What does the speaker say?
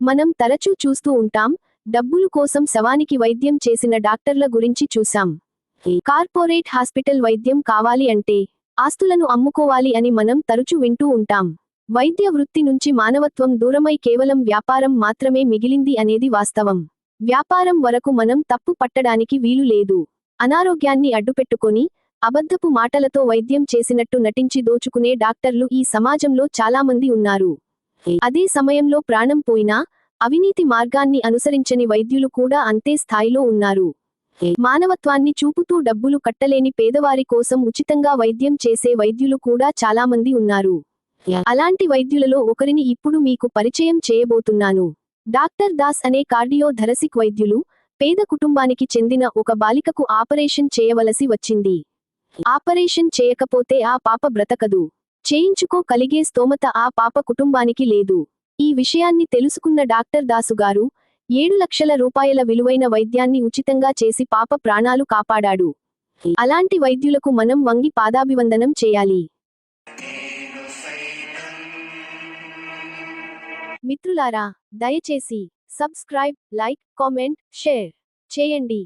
మనం తరచూ చూస్తూ ఉంటాం, డబ్బులు కోసం శవానికి వైద్యం చేసిన డాక్టర్ల గురించి చూసాం. కార్పొరేట్ హాస్పిటల్ వైద్యం కావాలి అంటే ఆస్తులను అమ్ముకోవాలి అని మనం తరచూ వింటూ ఉంటాం. వైద్య వృత్తి నుంచి మానవత్వం దూరమై కేవలం వ్యాపారం మాత్రమే మిగిలింది అనేది వాస్తవం. వ్యాపారం వరకు మనం తప్పు పట్టడానికి వీలు లేదు. అనారోగ్యాన్ని అడ్డుపెట్టుకొని అబద్ధపు మాటలతో వైద్యం చేసినట్టు నటించి దోచుకునే డాక్టర్లు ఈ సమాజంలో చాలామంది ఉన్నారు. అదే సమయంలో ప్రాణం పోయినా అవినీతి మార్గాన్ని అనుసరించని వైద్యులు కూడా అంతే స్థాయిలో ఉన్నారు. మానవత్వాన్ని చూపుతూ డబ్బులు కట్టలేని పేదవారి కోసం ఉచితంగా వైద్యం చేసే వైద్యులు కూడా చాలామంది ఉన్నారు. అలాంటి వైద్యులలో ఒకరిని ఇప్పుడు మీకు పరిచయం చేయబోతున్నాను. డాక్టర్ దాస్ అనే కార్డియో థొరాసిక్ వైద్యులు పేద కుటుంబానికి చెందిన ఒక బాలికకు ఆపరేషన్ చేయవలసి వచ్చింది. ఆపరేషన్ చేయకపోతే ఆ పాప బ్రతకదు. చేయించుకోగలిగే స్తోమత ఆ పాప కుటుంబానికి లేదు. ఈ విషయాన్ని తెలుసుకున్న డాక్టర్ దాసుగారు 7 లక్షల రూపాయల విలువైన వైద్యాన్ని ఉచితంగా చేసి పాప ప్రాణాలు కాపాడాడు. అలాంటి వైద్యులకు మనం వంగి పాదాభివందనం చేయాలి. మిత్రులారా, దయచేసి సబ్స్క్రైబ్, లైక్, కామెంట్, షేర్ చేయండి.